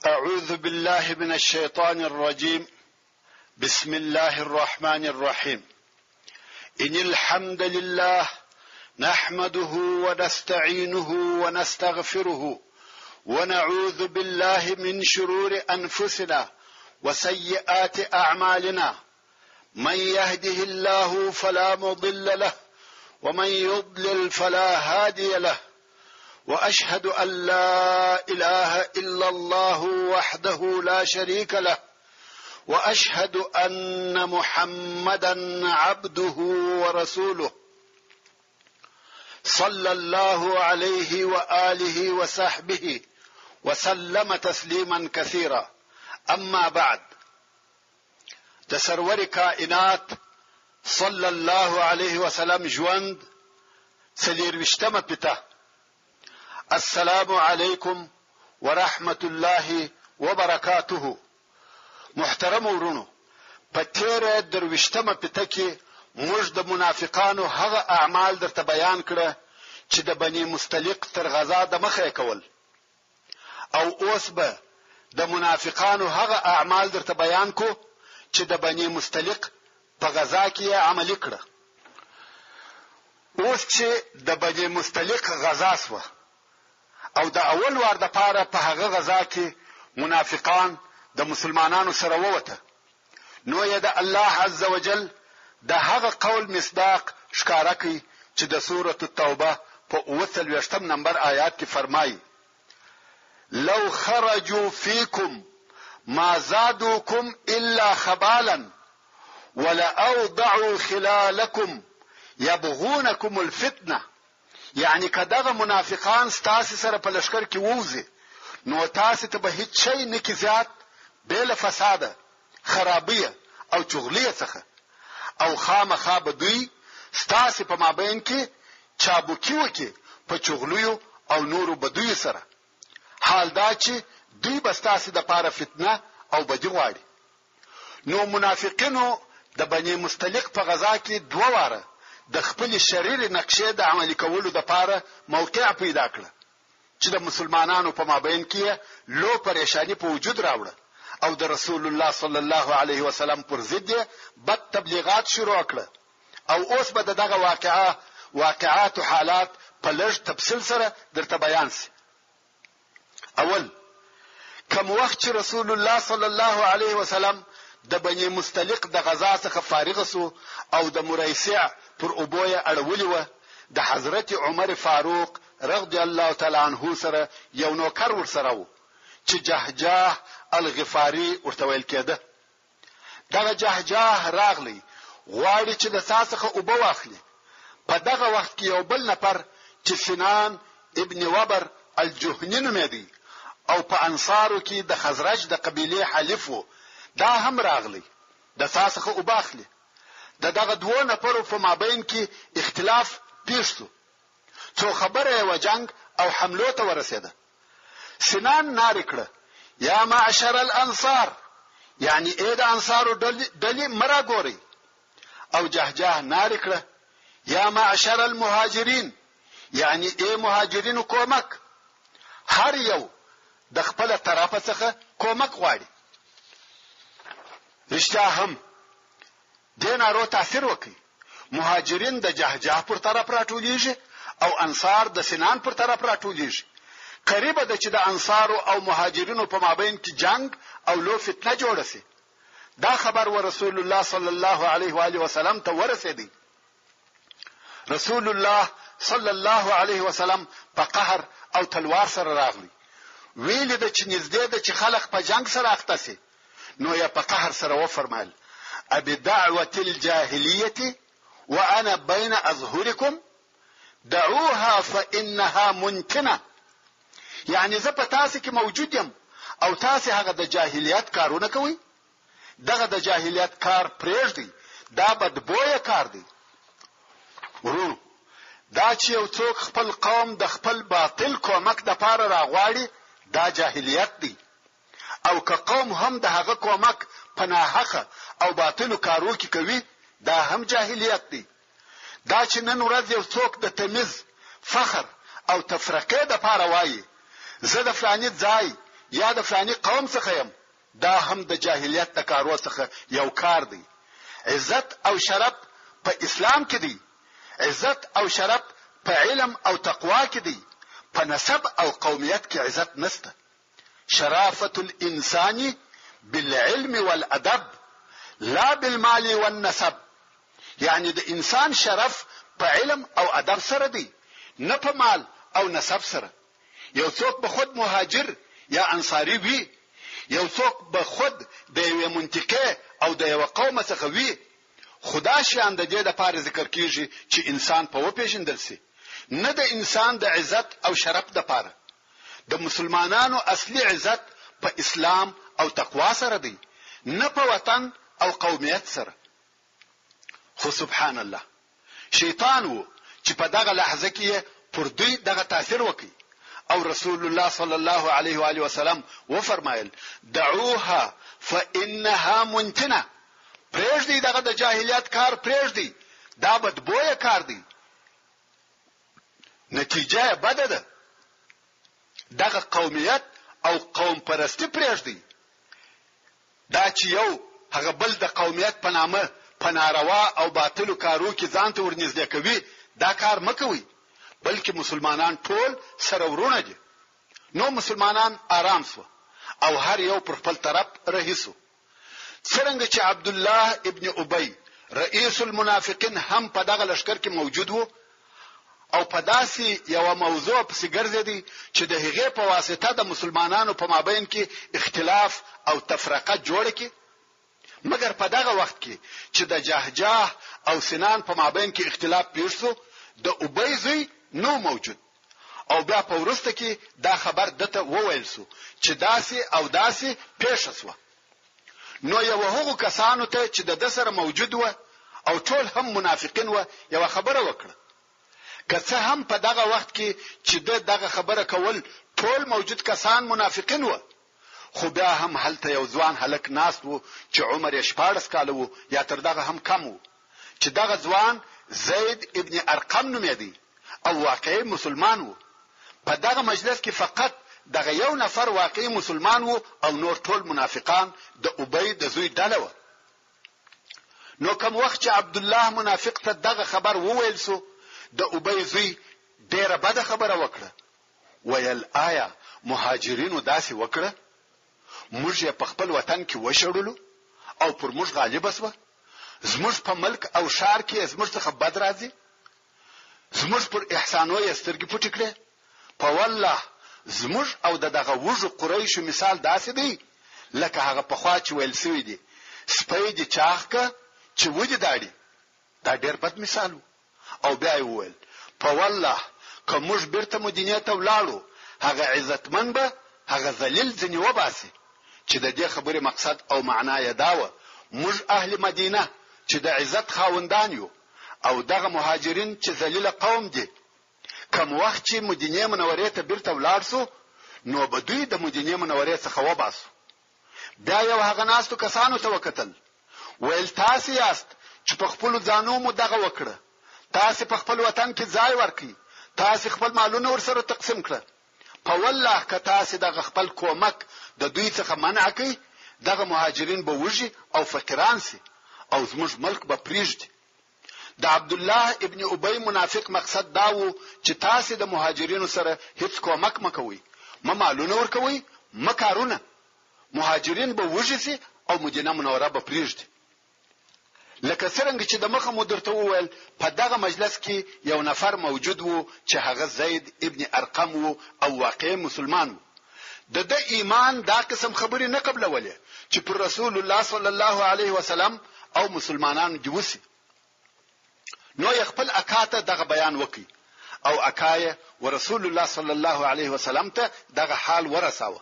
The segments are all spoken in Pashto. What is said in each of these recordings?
أعوذ بالله من الشيطان الرجيم. بسم الله الرحمن الرحيم. إن الحمد لله نحمده ونستعينه ونستغفره ونعوذ بالله من شرور أنفسنا وسيئات أعمالنا. من يهده الله فلا مضل له ومن يضلل فلا هادي له، وأشهد أن لا إله إلا الله وحده لا شريك له، وأشهد أن محمدا عبده ورسوله صلى الله عليه وآله وصحبه وسلم تسليما كثيرا. أما بعد، د سرور کائنات صلى الله عليه وسلم ژوند څلېرویشتمه پته. السلام علیکم ورحمت الله وبرکاته. محترم ورونو، په تیره درویشتمه پته کې موږ د منافقانو هغه اعمال درته بیان کړه چې د بني مستلق تر غزا د مخه کول، او اوس به د منافقانو هغه اعمال درته بیان کو چې د بني مستلق په غزا کې عملي کړه. اوس چې د بني مستلق غزا سوه او د اول وار د پاره په هغه غزا کې منافقان د مسلمانانو سره ووته، نو یې د الله عز وجل د هغه قول مصداق ښکارا کوي چې د سورة التوبه په 43 نمبر آیات کې فرمایي: لو خرجوا فيكم ما زادوكم إلا خبالا ولأوضعوا خلالكم يبغونكم الفتنة. یعنی کداغه منافقان ستاسو سره په لشکر کې ووزي، نو تاسو ته به هیڅ شی نه کی زیات بل فساد، خرابیه او چغلیه څخه، او خامخا به دوی ستاسو په مابین کې چابوکی وکي په چغلیو او نورو بدوی سره. حال دا چې دوی به ستاسو د پاره فتنه او بدی غواړي. نو منافقینو د بني مستلق په غزا کې دوه واره د خپل شریر نقشې د عملي کولو د پاره موقع پیدا کړ چې د مسلمانانو په مابین کې لو پریشانی په وجود راوړه، او د رسول الله صلی الله علیه وسلم پر ضد بد تبلیغات شروع کړ. او اوس به دغه واقعات او حالات په لږ تفصیل سره درته بیان سي. اول، کوم وخت چې رسول الله صلی الله علیه وسلم د بني مستلق د غزا څخه فارغ سو او د مريسع پر اوبويه اړولې و، د حضرت عمر فاروق رضی الله تعالی عنہ سره یو نوکر ورسره و چې جهجاه الغفاری ورته ویل کېده. دغه جهجاه راغلی غواړي چې د ساسخه اوبه واخلي. په دغه وخت کې یو بل نفر چې سنان ابن وبر الجهني نومېدی او په انصارو کې د خزرج د قبيله حلیف و، دا هم راغلی د ساسخه اوبه اخلي. دغه دوه نفرو په مابین کې اختلاف پیښ شو، څو خبره و جنگ او حملو ته ورسېده. سنان ناری کړه: یا معشر الانصار، یعنی اې د انصارو ډلې مرا ګوري. او جهجاه ناری کړه: یا معشر المهاجرین، یعنی اې مهاجرینو کومک. هر یو د خپل طرفه څخه کومک غواړي. رښتیا هم دینارو تاثیر وکي. مهاجرین د جهجاه پر طرف راټولېږي او انصار د سنان پر طرف راټولېږي. قریبه ده چې د انصار او مهاجرینو په مابین کې جنگ او لو فتنه جوړه شي. دا خبر ورسول الله صلی الله علیه و آله وسلم ته ورسېدی. رسول الله صلی الله علیه وسلم په قهر او تلوار سره راغلی. ویل د چې نږدې ده چې خلق په جنگ سره اخته شي. نو یې په قهر سره وفرمایل: ابي دعوه الجاهليه وانا بين اظهركم دعوها فانها منتنه. یعنی زه په تاسو کې موجود یم او تاسو هغه د جاهلیت کارونه کوي. دغه د جاهلیت کار پرېږدئ، دا بدبويه کار دی. ورونو، دا چې یو څوک خپل قوم د خپل باطل کومک د پاره راغواړي، دا جاهلیت دی. او که قوم هم د هغه کومک په ناحقه او باطل کارو کې کوي، دا هم جاهلیت دی. دا چې نن ورځ یو څوک د تمیز، فخر او تفرقه د پاره وایي: زه د فلاني ځای یا د فلاني قوم څخه يم، دا هم د جاهلیت د کارو څخه یو کار دی. عزت او شرف په اسلام کې دی. عزت او شرف په علم او تقوا کې دی. په نسب او قومیت کې عزت نشته. شرافة الانسان بالعلم والادب لا بالمال والنسب. یعنی د انسان شرف په علم او ادب سره دی، نه په مال او نسب سره. یو څوک به خود مهاجر یا انصاری وي، یو څوک به خود د یوې منطقه او د یو قوم څخه وي. خدا شان د دې لپاره ذکر کیږي چې انسان په وپیژندل شي، نه د انسان د عزت او شرف لپاره. د مسلمانانو اصلي عزت په اسلام او تقوا سره دی، نه په وطن او قومیت سره. خو سبحان الله، شیطان وو چې په دغه لحظه کې پر دوی دغه تاثیر وکړي. او رسول الله صلی الله علیه و آله وسلم و فرمایل: دعوها فانها منتنه. پرېږدي دغه د جاهلیت کار پرېږدي، دا بدبويه کار دی، نتیجه بده ده. دغه قومیت او قوم پرستی پرېږدي. دا چې یو هغه بل د قومیت په نامه په ناروا او باطلو کارو کې ځان ته ورنږدې کوي، دا کار مکوئ. بلکې مسلمانان ټول سره ورونه دي. نو مسلمانان آرام شو او هر یو پر خپل طرف رهیسو. څنګه چې عبد الله ابن ابي رئیس المنافقین هم په دغه لشکر کې موجود وو او په داسې یو موضوع پسې ګرځېدی چې د هغې په واسطه د مسلمانانو په مابین کې اختلاف او تفرقه جوړه کی. مګر په دغه وخت کې چې د جهجاه او سنان په مابین کې اختلاف پیښ شو، د ابي زوی نو موجود. او بیا په ورسته کې دا خبر دته وویل شو چې داسې او داسې پیښ شو. نو یو هغو کسانو ته چې د سره موجود و او ټول هم منافقین و یو خبره وکړه. که څه هم په دغه وخت کې چې دغه خبره کول ټول موجود کسان منافقین و، خو بیا هم هلته یو ځوان هلک ناست و چې عمر یې 14 کاله و یا تر دغه هم کم و، چې دغه ځوان زید ابن ارقم نومېدی او واقعي مسلمان و. په دغه مجلس کې فقط دغه یو نفر واقعي مسلمان و او نور ټول منافقان د ابي د زوی ډله و. نو کوم وخت چې عبد الله منافق ته دغه خبر وویل سو، د ابي زوی ډیره بده خبره وکړه. ویل: آیا مهاجرینو داسې وکړه؟ موږ په خپل وطن کې وشړلو او پر موږ غالب شو. زموږ په ملک او شار کې زموږ څخه بد راځي. زموږ پر احسانو یې سترګې پټې کړې. په والله زموږ او دغه وژو قریشو مثال داسې دی لکه هغه په خوا چې ویل سوی دی: سپی دي چاغ که چې ودی داړي. دا ډېر بد مثال و. او بیا یې وویل: په والله که موږ بیرته مدینې ته ولاړو، هغه عزتمن به هغه ذلیل ځنې وباسي. چې د دې خبرې مقصد او معنا یې دا و: موږ اهل مدینه چې د عزت خاوندان یو او دغه مهاجرین چې ذلیل قوم دي. کوم وخت چې مدینه منورې ته بیرته ولاړ سو، نو به دوی د مدینه منورې څخه وباسو. بیا یو هغه ناستو کسانو ته وکتل، ویل: تاسو یاست چې په خپل ځانو مو دغه وکړه، تاسو په خپل وطن کې ځای ورکړئ، تاسو خپل مالونه ورسره تقسیم کړه. په والله که تاسو دغه خپل کومک د دوی څخه منع کړئ، دغه مهاجرین به وږي او فقیران سي او زموږ ملک به پریږدي. د عبد الله ابن ابي منافق مقصد دا و چې تاسو د مهاجرینو سره هیڅ کومک مکوئ، مالونه ورکوئ، مکارونه. مهاجرین به وږي سي او مدینه منوره به پریږدي. لکه څنګه چې د مخه مو درته وویل، په دغه مجلس کې یو نفر موجود و چې هغه زید ابن ارقم و او واقعي مسلمان و. د ایمان دا قسم خبرې نه قبلولې چې پر رسول الله صلی الله علیه وسلم او مسلمانانو دی وسی. نو یې خپل اکاته دغه بیان وکي او اکایه ورسول الله صلی الله علیه وسلم ته دغه حال ورساوه.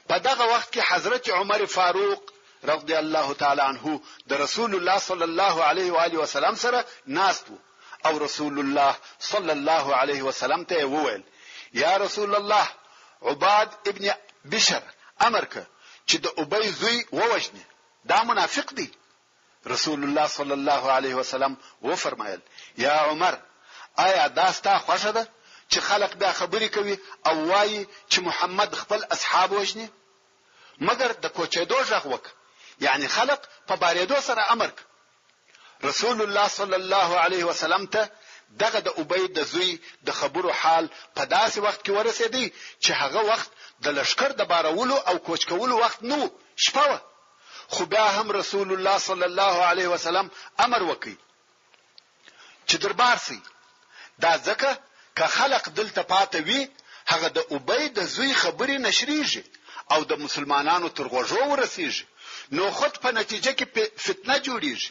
په دغه وخت کې حضرت عمر فاروق رضی الله تعالی عنه د رسول الله صلی الله علیه و آله وسلم سره ناست او رسول الله صلی الله علیه وسلم ته وویل: یا رسول الله، عباد ابن بشر امر ک چې د ابي زوی ووجنه، دا منافق دی. رسول الله صلی الله علیه وسلم و فرمایل: یا عمر، آیا دا ستا خوښه ده چې خلق بیا خبرې کوي او وایي چې محمد خپل اصحاب وژني؟ مګر د کوچېدو غږ وک، یعنی خلق په بارېدو سره امر ک. رسول الله صلی الله علیه وسلم ته دغه د ابی د زوی د خبرو حال په داسې وخت کې ورسېدی چې هغه وخت د لشکر د بارولو او کوچ کولو وخت نو، شپه وه. خو بیا هم رسول الله صلی الله علیه وسلم امر وکړي چې دربار سي. دا ځکه که خلق دلته پاتې وي هغه د ابی د زوی خبرې نشریږي او د مسلمانانو تر غوږو ورسیږي، نو خود په نتیجه کې فتنه جوړیږي.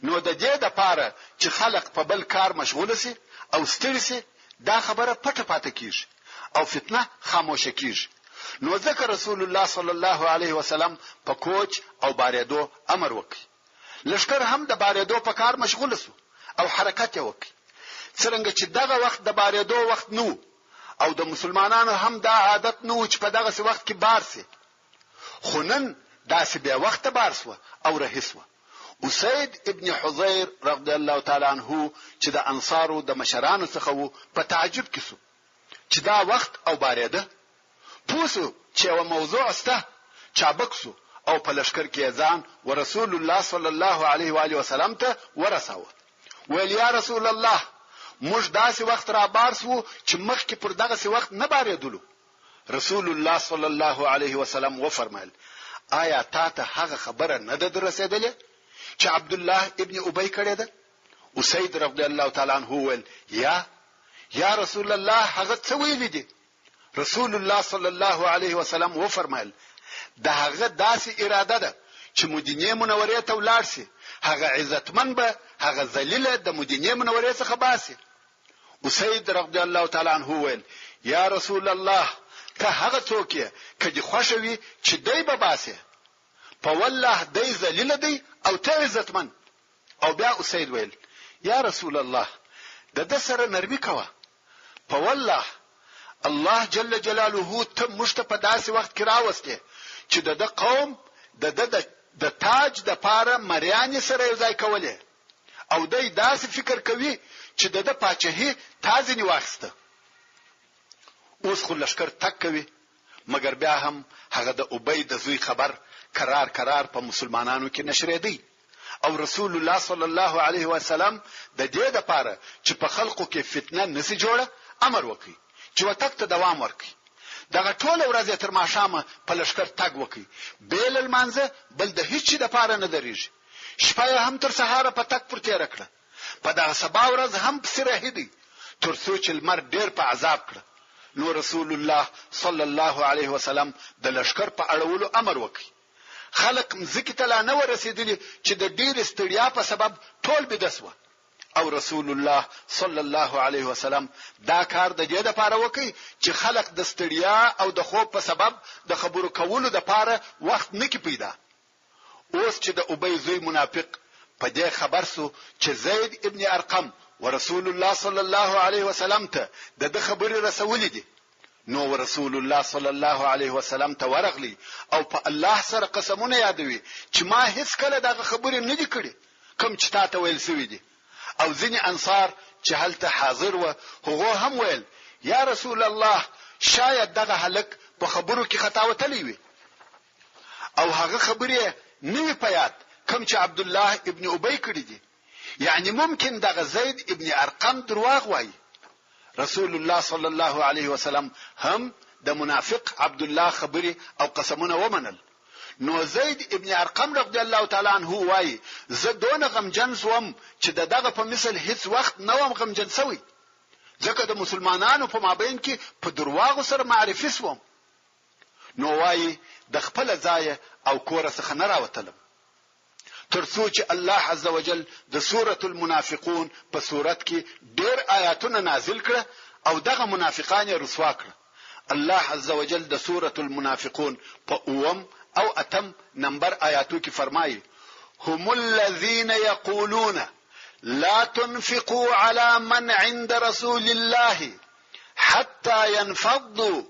نو د دې لپاره چې خلق په بل کار مشغول سي او ستړي سي، دا خبره پټه پاتې کیږي او فتنه خاموشه کیږي. نو ځکه رسول الله صلی الله علیه وسلم په کوچ او بارېدو امر وکړي. لشکر هم د بارېدو په کار مشغول سو او حرکت یې وکړي. څنګه چې دغه وخت د بارېدو وخت نو او د مسلمانانو هم دا عادت نو چې په دغه وخت کې بار سي. خو نن داسې بیا وخت بار سو او رهیس و. اسید ابن حضیر رضی الله تعالی عنه چې د انصارو د مشرانو څخه وو په تعجب کې سو چې دا وخت او بارېده. پوسو چې یو موضوع سته چابکسو او په لشکر کې ځان ورسول الله صلی الله علیه و آله وسلم ته ورساوه. ویل یا رسول الله، موږ داسې وخت را بارسو چې مخکې پر دغه وخت نه بارېدلو. رسول الله صلی الله علیه وسلم و فرمایل آیا تا ته هغه خبره نه ده رسیدلې چې عبد الله ابن ابی کړی ده؟ اسید رضی الله تعالی عنه ویل یا رسول الله هغه څه ویل دي؟ رسول الله صلی الله علیه وسلم و فرمایل دا هغه داسې اراده ده چې مدینه منوره ته ولاړ شي، هغه عزتمن به هغه ذلیل د مدینه منوره څخه باسي. اسید رضی الله تعالی عنه ویل یا رسول الله ته هغه څوک یې کدي خوشوي چې دای به باسي؟ په والله دای ذلیل دی او ته عزتمن. او بیا اسید ویل یا رسول الله د سره نرمي کوه، په والله الله جل جلاله ته مشته په داسې وخت کې راوسته چې د قوم د تاج د پاره مریان سره یو ځای کولې او دای داسې فکر کوي چې د پاچاهي تازه نیواخسته. اوس خو لشکر تک کوي، مګر بیا هم هغه د ابی د زوی خبر قرار په مسلمانانو کې نشریدي او رسول الله صلی الله علیه وسلم د دې لپاره چې په خلقو کې فتنه نسی جوړه امر وکړي چې وتک ته دوام ورکړي. دغه ټول ورځ تر ماښامه په لشکر تګ وکړي، بیل المانزه بل د هیڅ د پاره نه دریږي. شپه هم تر سهار په تک پر تیر کړه. په دغه سبا ورځ هم پسره هدي تر څو چې لمر ډیر په عذاب کړه. نو رسول الله صلی الله علیه وسلم د لشکر په اړولو امر وکړي. خلق مزکی ته لا نه ورسېدلی چې د ډیر ستړیا په سبب ټول بدسوه او رسول الله صلی الله علیه وسلم دا کار د دې لپاره وکړي چې خلق د ستړیا او د خوب په سبب د خبرو کولو لپاره وخت نکي پیدا. اوس چې د ابی زوی منافق په دې خبر سو چې زید ابن ارقم ورسول الله صلی الله علیه وسلم ته د خبرې رسولې دي، نو رسول الله صلی الله علیه وسلم ته ورغلی او په الله سره قسمونه یادوي چې ما هیڅ کله دغه خبرې نه دي کړې کوم چې تاسو ویل سوي دي. او ځینې انصار چې هلته حاضر و هغه هم ویل یا رسول الله شاید دغه هلک په خبرو کې خطا وتلی وي او هغه خبرې نه پیات کوم چې عبد الله ابن ابی کړی دي، یعنی ممکن دغه زید ابن ارقم دروغ وایي. رسول الله صلی الله علیه وسلم هم د منافق عبد الله خبري او قسمونه ومنل. نو زید ابن ارقم رضی الله تعالی عنہ وایي زه دونه غمجن سوم چې دغه په مثل هیڅ وخت نه وم غمجن سوی، ځکه د مسلمانانو په مابین کې په درواغ سره معرفي سوم. نو وایي د خپل ځای او کور څخه نه راوتلم ترڅو چې الله عز وجل د سورۃ المنافقون په صورت کې ډېر آیاتونه نازل کړه او دغه منافقان یې رسوا کړه. الله عز وجل د سورۃ المنافقون په اوم او اتم نمبر آیاتو کې فرمایي هم الذين يقولون لا تنفقوا على من عند رسول الله حتى ينفضوا،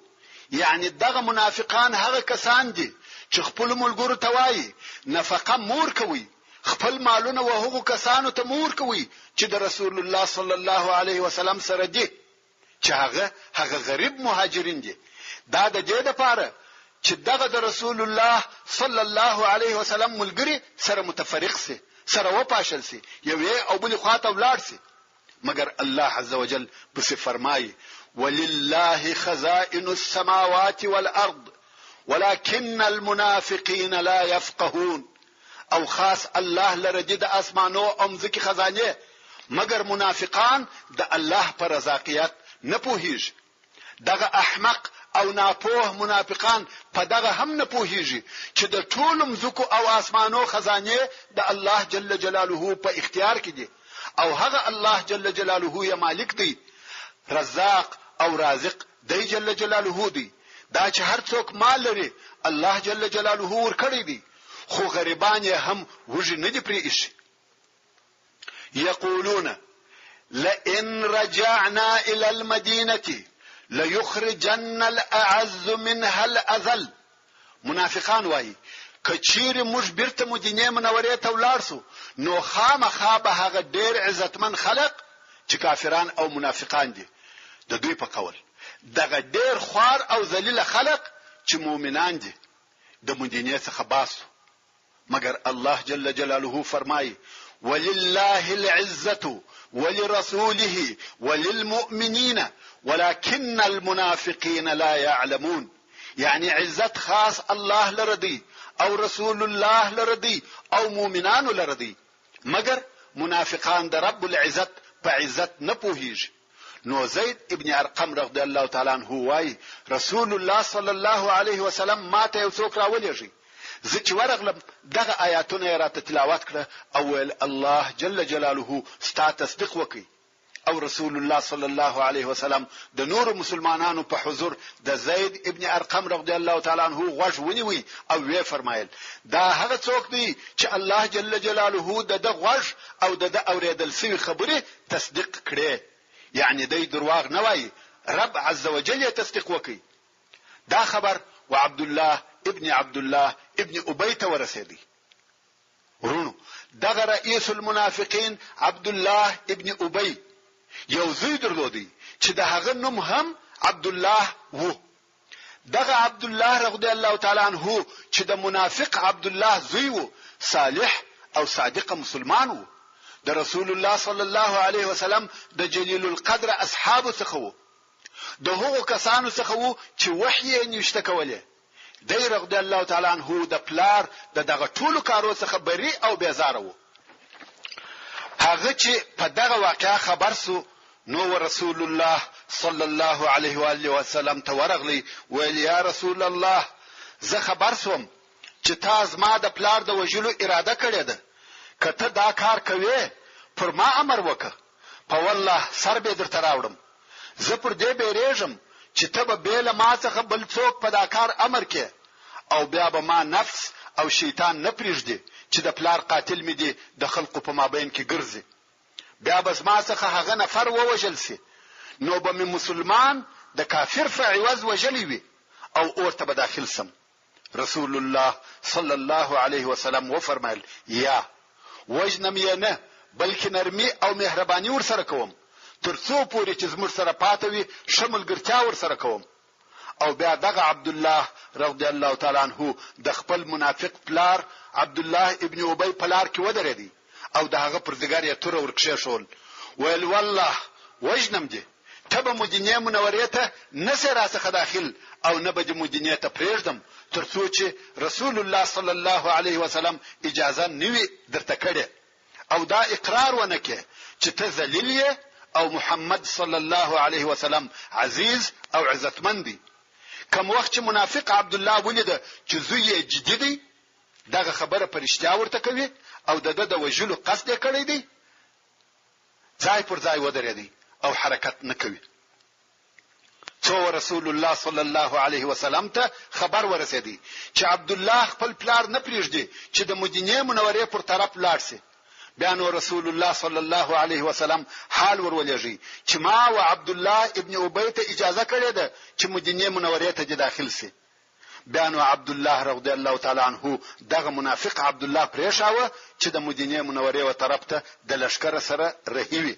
یعنی دغه منافقان هغه کسان دي چې خپل ملګرو ته وایي نفقه مور کوي، خپل مالونه وهغه کسانو ته مور کوي چې د رسول الله صلی الله علیه وسلم سره دي، چې هغه غریب مهاجرین دي. دا د دې لپاره چې دغه د رسول الله صلی الله علیه وسلم ملګری سره متفرق سي، سره وپاشل سي، یو او بل خواته ولاړ سي. مگر الله عز وجل بس فرمایي ولله خزائن السماوات والارض ولكن المنافقين لا يفقهون. او خاص الله لرجه د اسمانو او مځکه خزانه، مگر منافقان د الله پر رضاقیت نه پوهیږي. دغه احمق او ناپوه منافقان په دغه هم نه پوهیږي چې د ټول مځکو او اسمانو خزانه د الله جل جلاله په اختیار کې دي، او هغه الله جل جلاله یې مالک دی، رزاق او رازق دی جل جلاله دی. دا چې هر څوک مال لري الله جل جلاله ورکړي دي، خو غریبان یې هم وږي نه دي پرې ایښي. یقولون لئن رجعنا الى المدینه ليخرجن الاعز منها الاذل. منافقان وایي کچیر موږ بیرته مدینه منورې ته ولاړ سو نو خامخا به هغه ډېر عزتمن خلق چې کافران او منافقان دي د دوی په قول دغه ډېر خوار او ذلیل خلق چې مؤمنان دي د مدینه څخه باسو. مگر الله جل جلاله فرمایي ولله العزة ولرسوله وللمؤمنين ولكن المنافقين لا يعلمون. يعني عزت خاص الله لردي او رسول الله لردي او مؤمنان لردي، مگر منافقان د رب العزت په عزت نه پوهیږي. نو زید ابن ارقم رضی الله تعالی عنہ وای رسول الله صلی الله علیه وسلم ماته یو څوک راولېږي، زه چې ورغلم دغه آیاتونه راته تلاوت کړه او الله جل جلاله ستا تصدیق وکړي. او رسول الله صلی الله علیه وسلم د نور مسلمانانو په حضور د زید ابن ارقم رضی الله تعالی عنہ غوږ ونیوي او وی فرمایل دا هغه څوک دی چې الله جل جلاله د غوږ او د اوریدل سوي خبره تصدیق کړي، یعنی دی درواغ نه وایي، رب عز وجل تصدیق وکړي. دا خبر وعبد الله ابن ابي ته ورسېدی. ورونو دغه رئیس المنافقین عبد الله ابن ابي یو زوی درلودی چې د هغه نوم هم عبد الله وو. دغه عبد الله رضی الله تعالی عنہ چې د منافق عبد الله زوی وو، صالح او صادق مسلمان وو، د رسول الله صلی الله علیه وسلم د جلیل القدر اصحاب څخه وو، د هغو کسانو څخه وو چې وحی یې نشته کوله. دی رضی الله تعالی عنہ د پلار دغه ټولو کارو څخه بری او بیزاره وو. هغه چې په دغه واقعا خبر سو نو رسول الله صلی الله علیه و آله وسلم ته ورغلی ویل یا رسول الله زه خبر سوم چې تاسو ما د پلار د وجلو اراده کړې ده، کته دا کار کوي پر ما امر وکړه، په والله سر به درته راوړم. زه پر دې بیریږم چې ته به بیل ما څخه بل څوک په دا کار امر کې او بیا به ما نفس او شیطان نه پریږدي چې د پلار قاتل مې دی د خلقو په مابین کې ګرځي، بیا بس ما څخه هغه نفر ووجل سي، نو به مسلمان د کافر په عوض وجلی وي او اورته به داخل سم. رسول الله صلی الله علیه وسلم و فرمایل یا وجنم یې نه بلکې نرمي او مهرباني ور سره کوم، ترڅو پورې چې زموږ سره پاتوي شمل ګرځا ور سره کوم. او بیا دغه عبد الله رضی الله تعالی عنہ د خپل منافق پلار عبد الله ابن ابي پلار کې ودرېدی او دغه پرځګر یې تور ورکشه شول. ویل والله وجنم دي تبه مدینه منورې ته نسره څخه داخل او نه به مدینه ته پرېږدم ترڅو چې رسول الله صلی الله علیه وسلم اجازه نیوي درته کړي او دا اقرار ونکړي چې ته ذلیل یې او محمد صلی الله علیه وسلم عزیز او عزتمن دی. کوم وخت چې منافق عبد الله ولید چې زوی جدي دی دغه خبره پرشتیا ورته کوي او د وجلو قصد کړی دی، ځای پر ځای ودرېدی او حرکت نه کوي. څو رسول الله صلی الله علیه وسلم ته خبر ورسېدی چې عبد الله خپل پلار نه پریږدي چې د مدینه منورې پر طرف لاړ شي. بیا نو رسول الله صلی الله علیه وسلم حال ورولېږي چې ما او عبد الله ابن ابي ته اجازه کړې ده چې مدینه منورې ته داخل شي. بیا نو عبد الله رضی الله تعالی عنہ دغه منافق عبد الله پریښاوه چې د مدینه منورې و طرف ته د لشکره سره رهیوي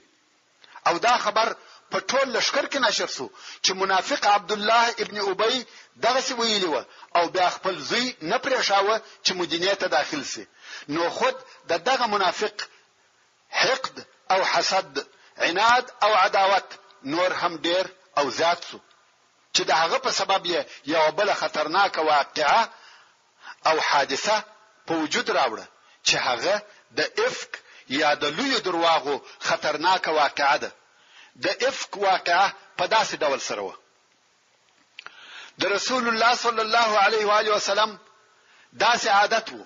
او دا خبر په ټول لشکر کې نشر شو چې منافق عبد الله ابن ابي دغه سی ویلی و او بیا خپل زوی نه پرېښاوه چې مدینه ته داخل شي. نو خود دغه منافق حقد او حسد، عناد او عداوت نور هم ډیر او زیات شو چې دغه په سبب یو بل خطرناک واقعه او حادثه په وجود راوړه چې هغه د افک یا د لوی درواغو خطرناک واقعه ده. د افک واقعه په داسې ډول سره و. د رسول الله صلی الله علیه و آله وسلم داسې عادت وو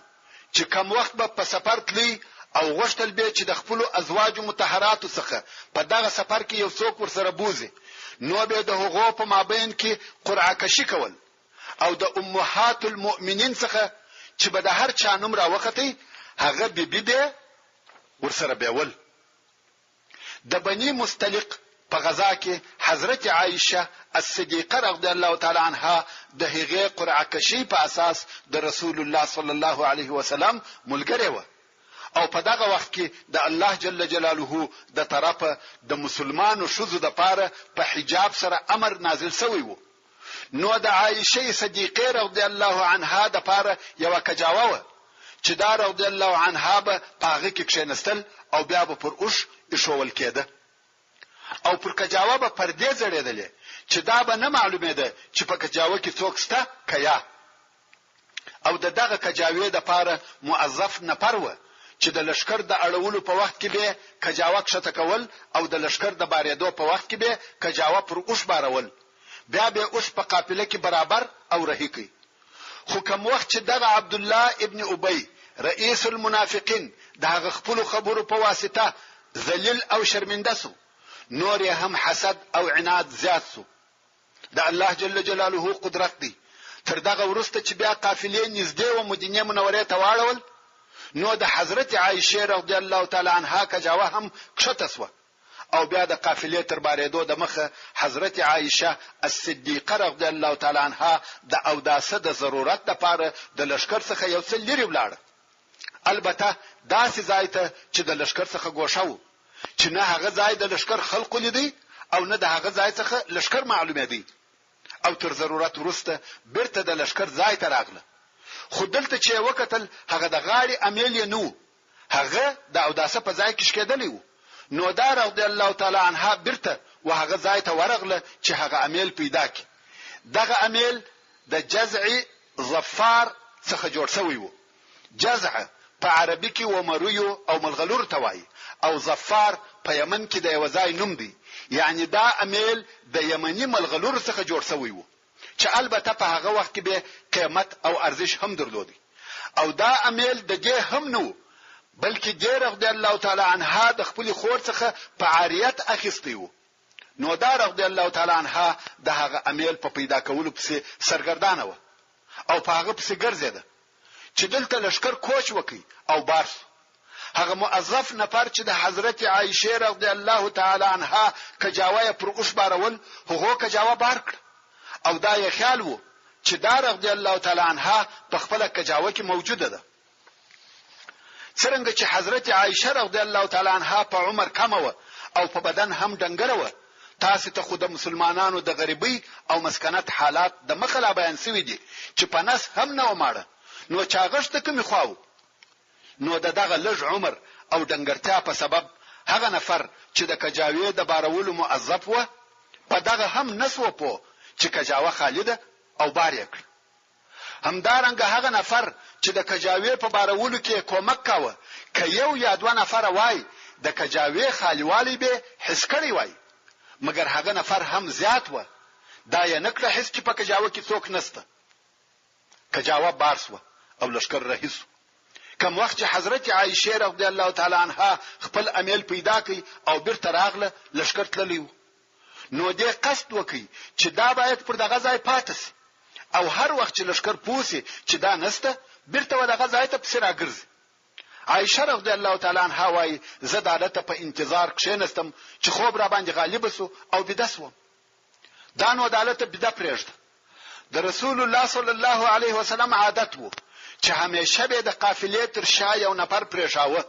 چې کوم وخت به په سفر تلی او غوښتل به چې د خپل ازواج مطهرات څخه په دغه سفر کې یو څوک ورسره بوزي، نو به د هغو په مابین کې قرعه کشي کول او د امهات المؤمنین څخه چې به د هر چا نوم راوختی هغه به ورسره بیول. د بنی مستلق په غزا کې حضرت عائشه الصدیقه رضی الله تعالی عنها د هغې قرعه کشي په اساس د رسول الله صلی الله علیه وسلم ملګری و او په دغه وخت کې د الله جل جلاله د طرفه د مسلمانو شذو د پاره په حجاب سره امر نازل شوی وو. نو د عائشه صدیقه رضی الله عنها د پاره یو کجاوه و چې دا رضی الله عنها به پاغه کې کښینستل او بیا به پر اوش ایښول کېده او پر کجاوه به پردې زړېدلې چې دا به نه معلومه ده چې په کجاوه کې څوک سته کیا. او دغه کجاوې د پاره موظف نفر و چې د لشکر د اړولو په وخت کې به کجاوه کښته کول او د لشکر د بارېدو په وخت کې به کجاوه پر اوش بارول، بیا به اوش په قافله کې برابر او رهي کوي. خو کوم وخت چې دغه عبد الله ابن ابي رئیس المنافقین دغه خپل خبرو په واسطه ذلیل او شرمنده سو، نور هم حسد او عناد زیات سو. د الله جل جلاله قدرت دی تر دغه ورسته چې بیا قافلې نږدې و مدینه منورې ته واړول، نو د حضرت عائشه رضی الله تعالی عنها کجاوه هم کښته سو او بیا د قافلې تر بارېدو د مخه حضرت عائشه الصدیقه رضی الله تعالی عنها د اوداسه د ضرورت لپاره د لشکر څخه یو څل لري ولاړه. البته داسې ځای ته چې د لشکر څخه ګوښه وو چې نه هغه ځای د لشکر خلق لیدي او نه د هغه ځای څخه لشکر معلومه دی او تر ضرورت ورسته بیرته د لشکر ځای ته راغله. خو دلته چې وکتل هغه د غاړي امیل نو هغه د اوداسه په ځای کې شکېدلی وو. نو دا رضی الله تعالی عنها بیرته وهغه ځای ته ورغله چې هغه امیل پیدا کړي. دغه امیل د جزع ظفار څخه جوړ شوی وو. جزع په عربي کې ومرویو او ملغلور ته وایي او ظفار په یمن کې د یو ځای نوم دی، یعنی دا امیل د یمنی ملغلور څخه جوړ شوی وو چې البته په هغه وخت کې به قیمت او ارزش هم درلودي. او دا امیل د دې هم نو بلکې د رضی الله تعالی عنها د خپل خور څخه په عاریت اخیستی وو. نو دا رضی الله تعالی عنها د هغه امیل په پیدا کولو پسې سرګردانه و او په هغه پسې ګرځیده چې دلته لشکر کوچ وکي او بارس. هغه موظف نفر چې د حضرت عائشه رضی الله تعالی عنها کجاوه پر اوش بارول هغه کجاوه بار کړ او دا یې خیال وو چې دا رضی الله تعالی عنها په خپل کجاوه کې موجوده ده. څنګه چې حضرت عائشه رضی الله تعالی عنها په عمر کم و او په بدن هم ډنګره و، تاسو ته خو د مسلمانانو د غریبۍ او مسکنت حالات د مخلا بیان شوی دي چې په نس هم نه وماړه، نو چاغشت کوم خواو. نو دغه لږ عمر او ډنګرتیا په سبب هغه نفر چې د کجاوې د بارولو موظف و په دغه هم نسو په چې کجاوه خالده او بار یې کړ. همدارنګه هغه نفر چې د کجاوې په بارولو کې کومک کاوه که یو یا دوه نفر وای د کجاوې خالیوالی به حس کړی وای، مګر هغه نفر هم زیات و. دا یې نکړه حس چې په کجاوه کې څوک نسته. کجاوه بارس و او لشکر رئیس. کوم وخت چې حضرت عائشه رضی الله تعالی عنها خپل امیل پیدا کړ او بیرته راغله لشکر تللی، نو دې قصد وکړي چې دا باید پر دغه ځای پاتې شي او هر وخت چې لشکر پوسی چې دا نسته بیرته ودغه ځای ته پسې راګرځي. عائشه رضی الله تعالی عنها وايي زه د عادت په انتظار کښینستم چې خوب را باندې غالب شو او بدسو. دا نو د عادت بده پرېږده. د رسول الله صلی الله علیه وسلم عادت وو چې همیشه به د قافلې تر شا یو نفر پرېښاوه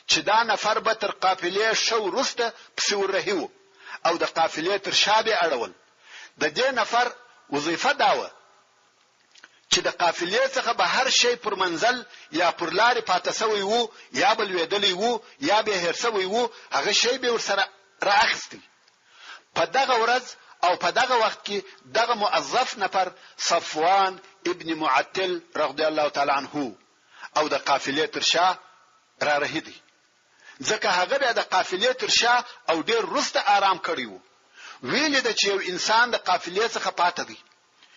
چې دا نفر به تر قافلې شو وروسته پسې ورهیو او د قافلې تر شابه اړول. د دې نفر وظیفه داوه چې د قافلې څخه به هر شی پر منزل یا پر لارې پاتې شوی وو یا بل ویدلی وو یا به هر شوی وو، هغه شی به ورسره راخستی. په دغه ورځ او په دغه وخت کې دغه موظف نفر صفوان ابن معطل رضی الله تعالی عنه او د قافلې تر شا را رهیدي، ځکه هغه به د قافلې تر شا او ډیر وروسته آرام کړی وو. ویل د چې یو انسان د قافلې څخه پاتې دی.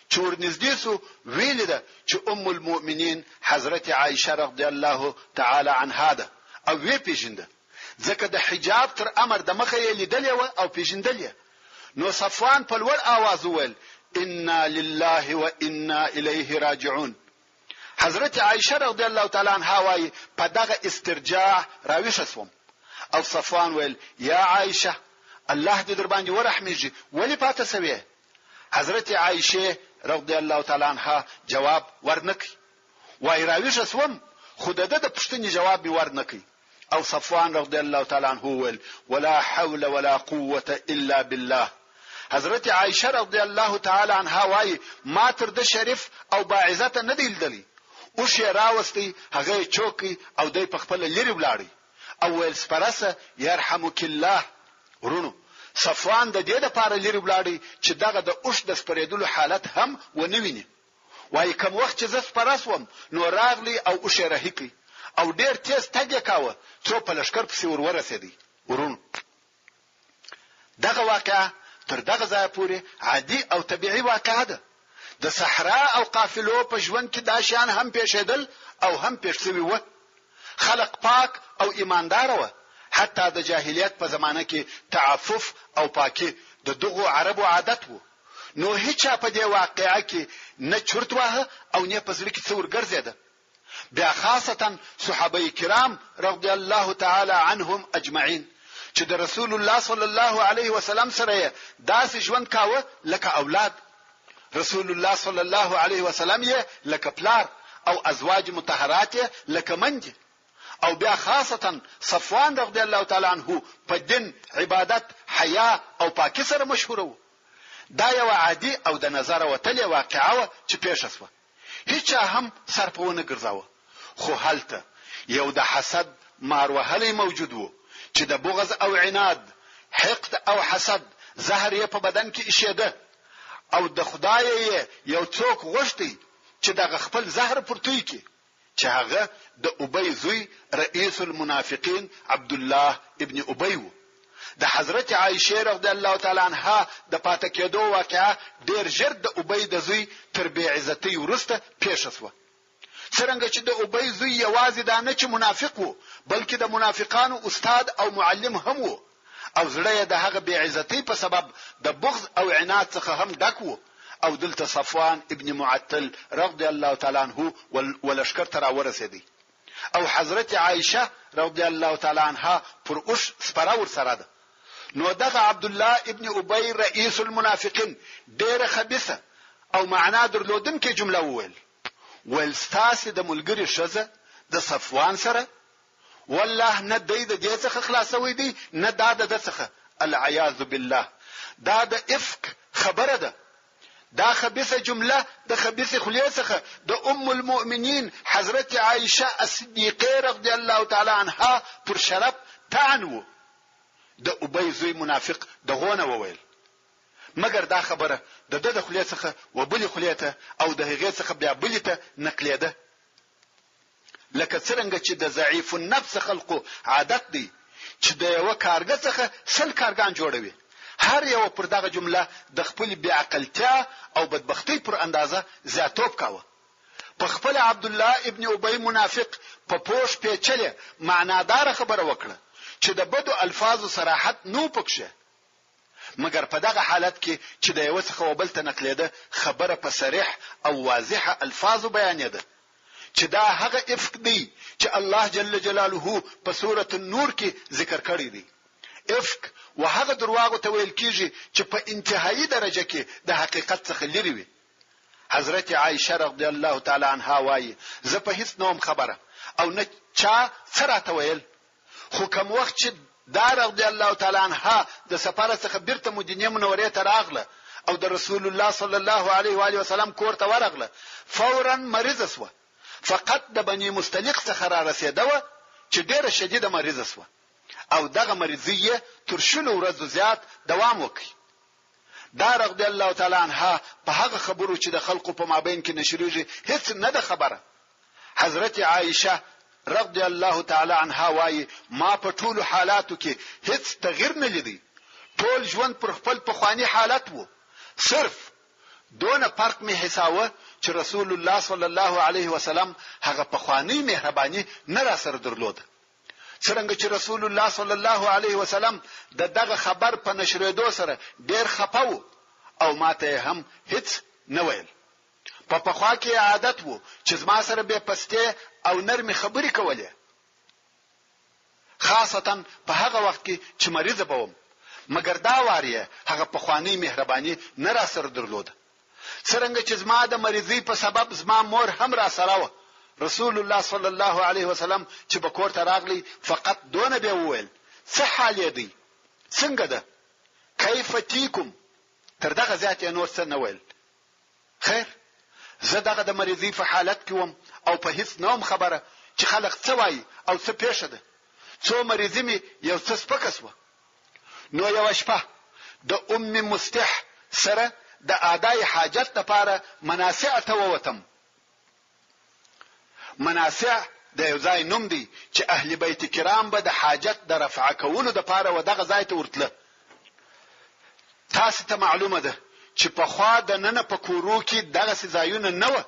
چې ورنږدې سو ویل د چې ام المؤمنین حضرت عائشه رضی الله تعالی عنها ده او وی پیژنده، ځکه د حجاب تر امر د مخه یې لیدلې و او پیژندلې. نو صفوان په لوړ आवाज وویل انا لله وانا الیه راجعون. حضرت عائشه رضی الله تعالی عنها وايي په دغه استرجاع راويښ شوم او صفوان ویل یا عائشه الله دې در باندې ورحمېږي ولی پاتې سوې. حضرت عائشه رضی الله تعالی عنها جواب ورنکي، وای راويښ شوم خود د پښتني جواب ورنکي. او صفوان رضی الله تعالی عنه ویل ولا حول ولا قوه الا بالله. حضرت عائشه رضی الله تعالی عنها وايي ما تر د شریف او باعزت نه دی لیدلی. او شی راوستي هغه چوکي او دای په خپل لری ولاړی او ویل سپرسه يرحمک الله. ورونو صفوان د دې لپاره لری ولاړی چې دغه د اوش د سپریدلو حالت هم ونویني. وای کوم وخت چې ز سپرسوم نو راغلی او اوش رهیکی او ډیر تیز تګ کاوه څو په لشکر پسې ورسېدی. ورونو دغه واقعه تر دغه ځای پورې عادي او طبيعي واقعه ده. د صحرا او قافلو په ژوند کې دا شان هم پیښېدل او هم پیښ شوی و. خلق پاک او ایماندار و. حتی د جاهلیت په زمانه کې تعفف او پاکي د دغو عربو عادت وو. نو هیڅ په دې واقعه کې نه چرت واه او نه په ځل کې څور ګرځیده. بیا خاصتا صحابه کرام رضی الله تعالی عنهم اجمعین چې د رسول الله صلی الله علیه وسلم سره داسې ژوند کاوه لکه اولاد. رسول الله صلی الله علیه وسلم یې لکه پلار او ازواج مطهرات لکه منځ. او بیا خاصتا صفوان رضی الله تعالی عنه په دین عبادت حیا او پاکي سره مشهور وو. دا یو عادي او د نظر وتلې واقعه چې پیښ شوه. هیڅ هم سرپونه ګرځاوه. خو هلته یو د حسد ماروهلې موجود وو چې د بغض او عناد حقد او حسد زهر یې په بدن کې ایشېده او د خدای یو څوک غوښتي چې د خپل زهر پرتوي کې چې هغه د ابي زوی رئیس المنافقین عبد الله ابن ابي وو. د حضرت عائشه رضی الله تعالی عنها د پاتې کېدو واقعا ډیر ژر د ابي د زوی تر بی عزتي ورسته پیښ شوه. څنګه چې د ابي زوی یوازې دا نه چې منافق وو بلکې د منافقانو استاد او معلم هم وو او زړه د هغه بی عزتي په سبب د بغض او عناد څخه هم ډک وو. او دلته صفوان ابن معطل رضی الله تعالی عنه ولشکر تر ورسېدی او حضرت عائشه رضی الله تعالی عنها پر اوش سپرا ور سره ده. نو دغه عبد الله ابن ابي رئيس المنافقين ډیره خبيثه او معنا درلودونکې جمله وویل ولستاس د ملګری شزه د صفوان سره والله نه د دې څخه خلاصوي دي نه د څخه العياذ بالله. دا د افک خبره ده. دا خبيثه جمله د خبيث خلیه څخه د ام المؤمنین حضرت عائشه الصدیقه رضی الله تعالی عنها پر شرف تعنو. د ابي زوی منافق دغونه وویل مګر دا خبره د خلیه څخه وبلی خلیه ته او د هغه څخه بیا بلی ته نقلیده. لکه څنګه چې د ضعیف النفس خلقو عادت دی چې د یو کارګر څخه سل کارګان جوړوي. هر یو پر دغه جمله د خپل بی عقلتیا او بدبختی پر اندازه زیاتوب کاوه. په خپل عبد الله ابن ابي منافق په پوش پیچلې معنادار خبره وکړه چې د بدو الفاظو صراحت نو پکشه. مګر په دغه حالت کې چې د یو څخه وبل ته نقلیده خبره په صریح او واضحه الفاظو بیانېده چې دا هغه افک دی چې الله جل جلاله په سوره النور کې ذکر کړی دی. افک وهغه درواغ ته ویل کیږي چې په انتهایی درجه کې د حقیقت څخه لري وي. حضرت عائشه رضی الله تعالی عنها وايي زه په هیڅ نوم خبره او نه چا سره ته ویل خو کوم وخت چې دا رضی الله تعالی عنها د سفر څخه بیرته مدینه منورې ته راغله او د رسول الله صلی الله علیه و آله وسلم کور ته ورغله. فورا مریضه شوه. فقط د بنی مستلق څخه را رسیدوه چې ډیره شدیده مریضه شوه او دغه مریضي تر شلو ورځو زیات دوام وکړي. دا رضی الله تعالی عنها په هغه خبرو چې د خلقو په مابین کې نشریږي هیڅ نه ده خبره. حضرت عائشه رضی الله تعالی عنها وايي ما په ټولو حالاتو کې هیڅ تغییر نه لیدی. ټول ژوند پر خپل پخوانی حالت وو. صرف دونه فرق می حساوه چې رسول الله صلی الله علیه وسلم هغه پخوانی مهرباني نه را سره درلود. څنګه چې رسول الله صلی الله علیه وسلم دغه خبر په نشریدو سره ډیر خپاو او ماته هم هیڅ نه ویل. په پخوا کې عادت وو چې زما سره به پسته او نرمي خبرې کولې، خاصتا په هغه وخت کې چې مریض بوم، مګر دا واریه هغه پخوانی مهرباني نه را سره درلود. څنګه چې زما د مریضۍ په سبب زما مور هم را سره و. رسول الله صلی الله علیه وسلم چې په کور ته راغلی فقط دونه به وویل څه حال دی، څنګه ده، کیف تیکم، تر دغه زیات نور څه نه ویل. خیر، زه دغه د مریضۍ په حالت کې وم او په هیڅ نوم خبره چې خلک څه وایي او څه پیښه ده. څو مریضي مې یو څه سپکه شوه. نو یو شپه د مستح سره د ادای حاجت لپاره مناسع ته ووتم. مناسع د یو ځای نوم دی چې اهل بیت کرام به د حاجت د رفع کولو لپاره و دغه ځای ته ورتله. تاسو ته معلومه ده چې په خوا د نن په کورو کې دغه ځایونه نه و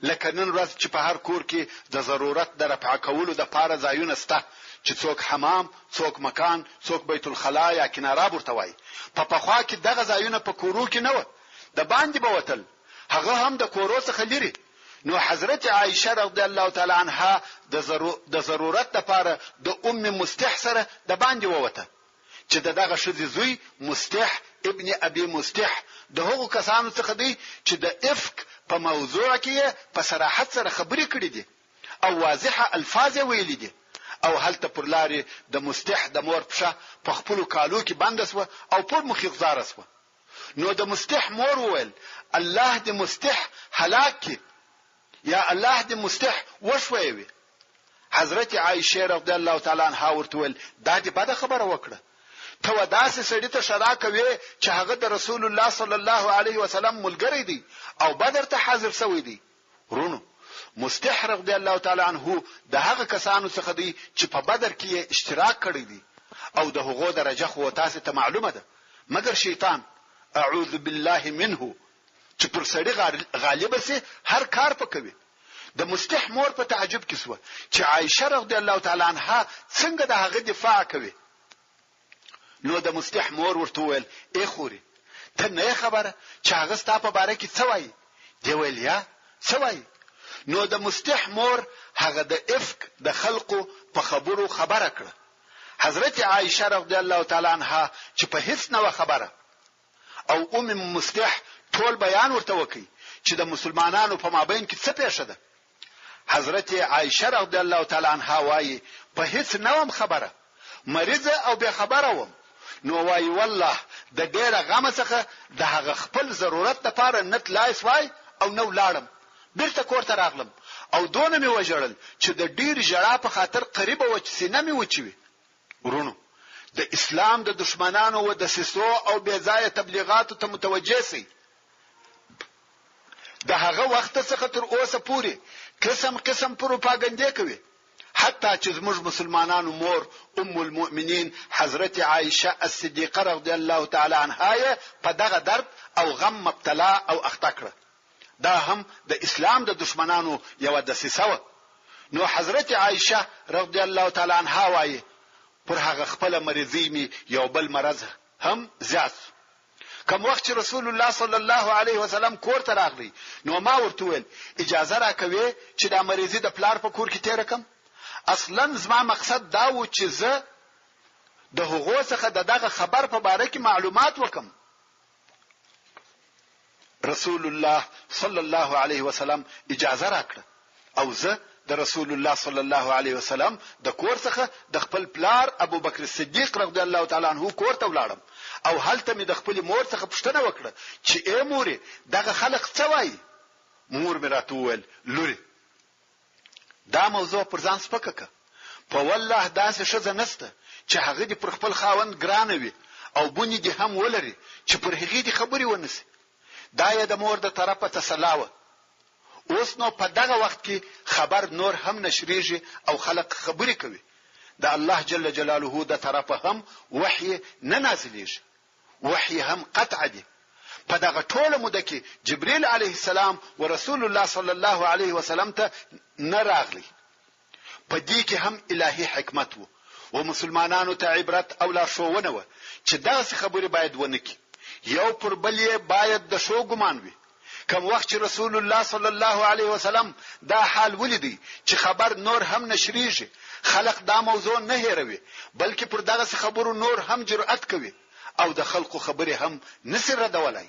لکه نن ورځ چې په هر کور کې د ضرورت د رفع کولو لپاره ځایونه شته چې څوک حمام، څوک مکان، څوک بیت الخلا یا کناراب ورته وایي. په پخوا کې دغه ځایونه په کورو کې نه و، د باندې به وتل، هغه هم د کورو څخه لري. نو حضرت عائشه رضی الله تعالی عنها د ضرورت لپاره د مستح سره د باندې ووته چې دغه شذ زوی مستح ابن ابي مستح د هغو کسانو څخه دی چې د افک په موضوع کې په صراحت سره خبرې کړې دي او واضحه الفاظ ویلي دي. او هلته پر لارې د مستح د مور پښه په خپل کالو کې بند شو او پر مخ غزار شو. نو د مستح مور وویل الله دې مستح هلاک کی، یا الله دې مستح وشوي. حضرت عائشه رضی الله تعالی عنها ورته ویل دا دې بده خبره وکړه، ته وداسې سړی ته شرا کوي چې هغه د رسول الله صلی الله علیه وسلم ملګری دی او بدر ته حاضر شوی دی. ورونو، مستح رضی الله تعالی عنه د هغه کسانو څخه دی چې په بدر کې اشتراک کړی دی او د هغو درجه خو تاسو ته معلومه ده، مګر شیطان اعوذ بالله منه چې پر سړی غالب سي هر کار پکوي. د مستح مور په تعجب کې سو چې عائشه رضی الله تعالی عنها څنګه د هغه دفاع کوي. نو د مستح مور ورته ویل ای خوري، ته نه خبره چې هغه ستا په باره کې څه وایي؟ دی ویل یا څه وایي؟ نو د مستح مور هغه د افک د خلقو په خبرو خبره کړه. حضرت عائشه رضی الله تعالی عنها چې په هیڅ نه خبره او مستح ټول بیان ورته وکي چې د مسلمانانو په مابین کې څه پیښه ده. حضرت عائشه رضی الله تعالی عنها وايي په هیڅ نه خبره، مریضه او به خبره وم. نو وايي والله د ډیره غم څخه د هغه خپل ضرورت لپاره نت لایس وای او نو لاړم، بیرته کور ته راغلم او دونه می وجړل چې د ډیر جړا په خاطر قریبه و چې سینه می وچوي. ورونو، د اسلام د دشمنانو و د سیسو او بے ځای تبلیغاتو ته متوجه سي. د هغه وخت څخه تر اوسه پورې قسم پروپاګاندا کوي، حتی چې زموږ مسلمانانو مور المؤمنین حضرت عائشه الصدیقه رضی الله تعالی عنها په دغه درد او غم مبتلا او اخته کړه. دا هم د اسلام د دشمنانو یو دسیسه و. نو حضرت عائشه رضی الله تعالی عنها وايي پر هغه خپل مریضی می یو بل مرض هم زیات. کوم وخت چې رسول الله صلی الله علیه وسلم کور ته راغلی نو ما ورته ویل اجازه راکوي چې د مریضی د پلار په کور کې تیر کم. اصلا زما مقصد دا و چې زه د هغو څخه دغه خبر په باره کې معلومات وکم. رسول الله صلی الله علیه وسلم اجازه راکړه او زه د رسول الله صلی الله علیه وسلم د کور څخه د خپل پلار ابو بکر صدیق رضی الله تعالی عنہ کور ته ولاړم او هلته مې د خپل مور څخه پوښتنه وکړه چې اے مورې دغه خلک څه وایي. مور مې راته وویل لوري دا موضوع پر ځان سپکه که په والله داسې ښځه نسته چې هغه دې پر خپل خاوند ګرانه وي او بونی دې هم ولري چې پر هغې دې خبرې ونسي. دا یې د مور د طرفه تسلا وه. اوس نو په دغه وخت کې خبر نور هم نشریږي او خلق خبرې کوي. د الله جل جلاله د طرفه هم وحی نه نازلېږي، وحی هم قطع دي. په دغه ټوله موده کې جبرئیل علیه السلام و رسول الله صلی الله علیه وسلم ته نه راغلی. په دې کې هم الهي حکمت وو او مسلمانانو ته عبرت او لارښوونه وه چې دغه خبرې باید ونه کړي. یو پر بل یې باید د شو ګمان وي. کوم وخت چې رسول الله صلی الله علیه وسلم دا حال ولیدي چې خبر نور هم نشریږي، خلق دا موضوع نه هېروي بلکې پر دغه خبرو نور هم جرأت کوي او د خلقو خبرې هم نسي ردولای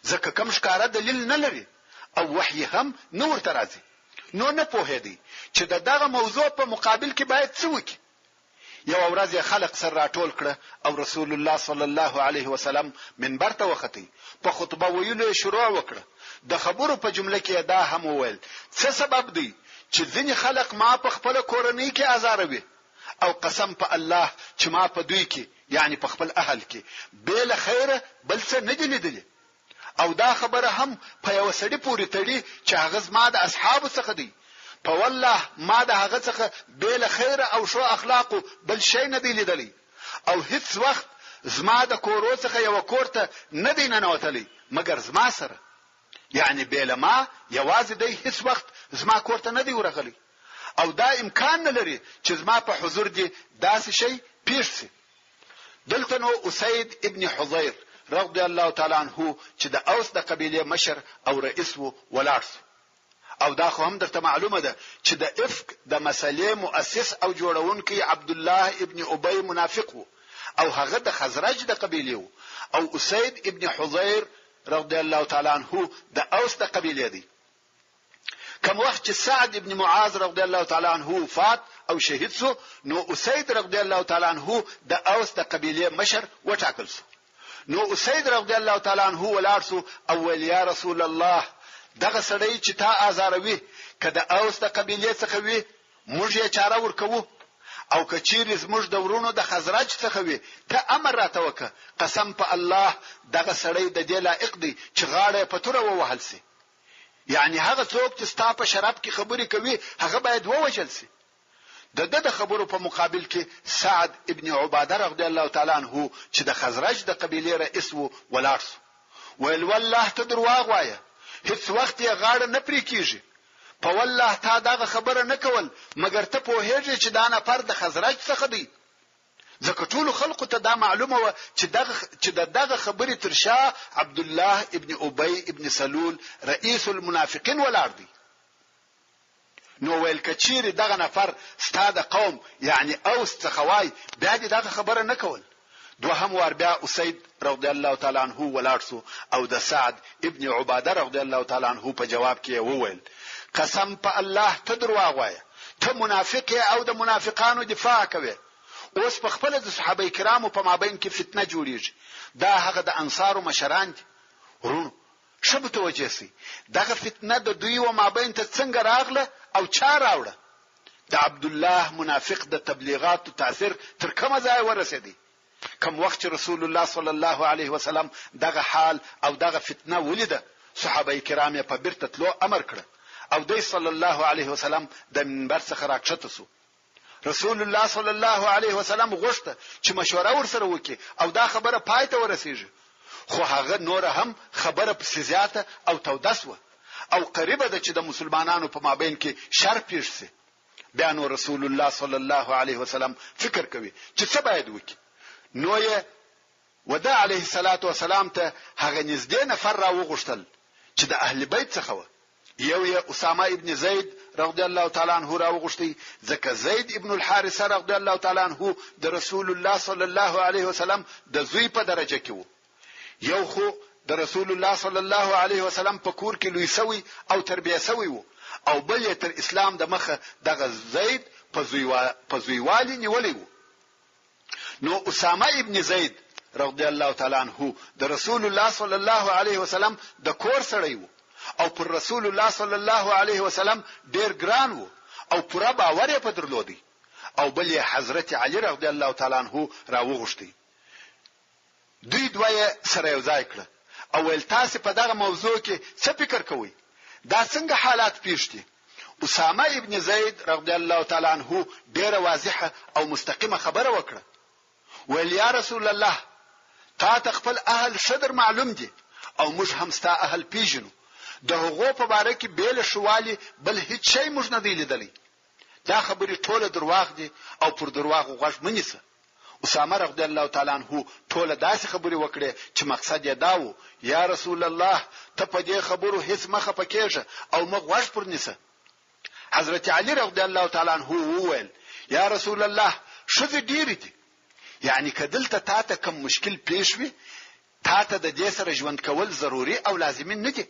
ځکه کوم ښکارا دلیل نه لري او وحی هم نه ورته راځي. نو نه پوهېدی چې دغه موضوع په مقابل کې باید څه وکړي. یو ورځ خلق سره راټول کړه او رسول الله صلی الله علیه وسلم منبر ته وختی په خطبه ویلو شروع وکړه. د خبرو په جمله کې دا هم وویل څه سبب دی چې ځینې خلق ما په خپل کورنۍ کې آزاروي او قسم په الله چې ما په دوی کې یعنی په خپل اهل کې بل خیره بل څه نه دی لیدلی. او دا خبره هم په یو سړي پورې تړي چې هغه زما د اصحابو څخه دی. په والله ما د هغه څخه بل خیره او شو اخلاق بل شي نه دی لیدلی او هیڅ وخت زما د کورو څخه یو کورته نه دی ننوتلی مګر زما سره، یعنی بل ما یوازې دی هیڅ وخت زما کورته نه دی ورغلی او دا امکان نه لري چې زما په حضور دی داسې شي پیښ شي. دلته نو اسید ابن حضیر رضی الله تعالی عنہ چې د اوس د قبیله مشر او رئیس وو ولاړ او دا خو هم درته معلومه ده چې د افک د مسلې مؤسس او جوړونکي عبد الله ابن ابي منافق وو او هغه د خزرج د قبیله وو او اسید ابن حضیر رضی الله تعالی عنہ د اوس د قبیله دی. کوم وخت چې سعد ابن معاذ رضی الله تعالی عنہ وفات او شهید سو نو اسید رضی الله تعالی عنہ د اوس د قبیله مشر وټاکل سو. نو اسید رضی الله تعالی عنہ ولاړ سو او ویل یا رسول الله دغه سړی چې تا آزاروي کده اوس د قبیله څخه وي موږ یې چاره ورکوو او کچیر زموږ د ورونو د خزرج څخه وي ته امر راته وکړه قسم په الله دغه سړی د دې لایق دی چې غاړه په توره ووهل سي. یعنی هغه څوک چې ستا په شراب کې خبرې کوي هغه باید ووجل سي. د خبرو په مقابل کې سعد ابن عباده رضی الله تعالی عنہ چې د خزرج د قبیله رئیس وو ولاړ سو. ویل والله ته درواغ وایه هیڅ وخت یې غاړه نه پرې کیږي. په والله تا دغه خبره نه کول مګر ته پوهېږې چې دا نفر د خزرج څخه دی. ځکه ټول خلکو ته دا معلومه و چې دغه خبرې تر شا عبد الله ابن ابي ابن سلول رئیس المنافقین ولاړ دی. نو ویل کچیر دغه نفر ستاده قوم یعنی اوس څخه وای بیا دغه خبره نه کول. دوهم وار بیا اسید رضی الله تعالی عنہ ولاړ سو او د سعد ابن عباده رضی الله تعالی عنہ په جواب کې وویل قسم په الله ته درواغ وایه ته منافق او د منافقانو دفاع کوي. اوس په خپل د صحابه کرامو په مابین کې فتنه جوړیږي. دا هغه د انصارو مشران دي. ورونو شبه توجه سي دغه فتنه د دوی و مابین ته څنګه راغله او چا راوړه. د عبد الله منافق د تبلیغات تاثیر تر کومه ځای ورسېدی. کوم وخت رسول الله صلی الله علیه وسلم دغه حال او دغه فتنه ولیده صحابه کرام په بیرته تلو امر کړ او د صلی الله علیه وسلم د منبر څخه راکښته سو. رسول الله صلی الله علیه وسلم غوښته چې مشوره ورسره وکړي او دا خبره پای ته ورسیږي. خو هغه نور هم خبره په زیاته او تودس و او قریبه ده چې د مسلمانانو په مابین کې شر پیښ شي. بیا نو رسول الله صلی الله علیه وسلم فکر کوي چې څه باید وکړي. نو یې ودا علیه الصلاة والسلام ته هغه نږدې نفر را وغوښتل چې د اهل بیت څخه و. یو یې اسامه ابن زید رضی الله تعالی عنہ را وغوښتي ځکه زید ابن الحارثه رضی الله تعالی عنہ د رسول الله صلی الله علیه وسلم د زوی په درجه کې و. یو خو د رسول الله صلی الله علیه وسلم په کور کې لوی سوی او تربیه سوی وو او بل تر اسلام د مخه دغه زید په زویوالي نیولې وو. نو اسامه ابن زید رضی الله تعالی عنہ د رسول الله صلی الله علیه وسلم د کور سړی وو او پر رسول الله صلی الله علیه وسلم ډیر ګران وو او پورا باور یې په درلودي. او بل حضرت علی رضی الله تعالی عنہ راوغشتي. دوی دوی سره یو ځای کړ او ول تاسو په دغه موضوع کې څه فکر کوئ؟ دا څنګه حالات پیښ دي؟ اسامه ابن زید رضی الله تعالی عنہ ډیره واضحه او مستقیمه خبره وکړه. ویل یا رسول الله تا تخپل اهل شدر معلوم دي او موږ هم ستا اهل پیژنو. د هغو په باره کې بیل شوالي بل هیڅ شی موږ نه دی لیدلی. دا خبرې ټوله درواغ دي او پر درواغ غوږ منیسه. اسامه رضی الله تعالی عنہ ټوله داسې خبرې وکړې چې مقصد یې دا و یا رسول الله ته په دې خبرو هیڅ مخه پکېږه او مخ غوږ پر نیسه. حضرت علی رضی الله تعالی عنہ وویل یا رسول الله شذ ډیری دي، یعنی کدلته تا ته کوم مشکل پیښ وي تا ته د دې سره ژوند کول ضروری او لازمي نه دي،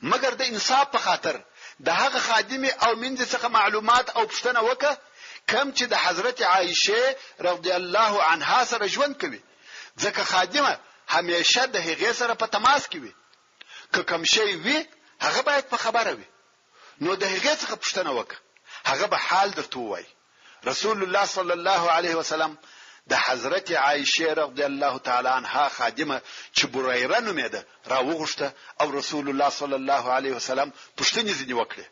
مګر د انصاف په خاطر د هغه خادمه او منځ څخه معلومات او پوښتنه وکړه کم چې د حضرت عائشه رضی الله عنها سره ژوند کوي، ځکه خادمه همیشه د هغې سره په تماس کې وي. که کوم شی وي هغه باید په خبره وي. نو د هغې څخه پوښتنه وکړه، هغه به حال درته وایي. رسول الله صلی الله علیه وسلم د حضرت عائشه رضی الله تعالی عنها خادمه چې بریره نومېده راوغشته او رسول الله صلی الله علیه وسلم پوښتنه ځنی وکړه.